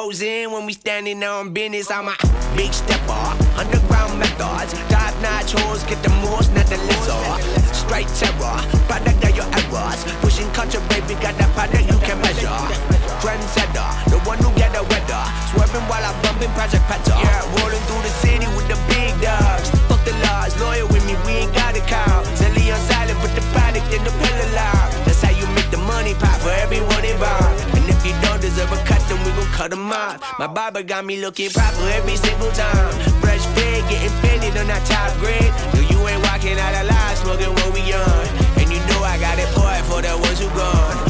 goes in when we standing on business. I'm a big stepper, underground methods. Top-notch hoes, get the most, not the lesser. Straight terror, product of your errors. Pushing culture, baby, got that product you can measure. Trendsetter, the one who get the weather. Swerving while I'm bumping Project Petter. Yeah, rolling through the city with the big dogs. Fuck the laws, loyal with me, we ain't got a cow. Silly on silent, put the product in the pillar loud. That's how you make the money pop for everyone involved. And if you don't deserve a cut, then we gon' cut them off. My barber got me looking proper every single time. Fresh fade, getting fitted on that top grade. No, you ain't walking out alive, smoking what we on. And you know I got it poured for the ones who gone.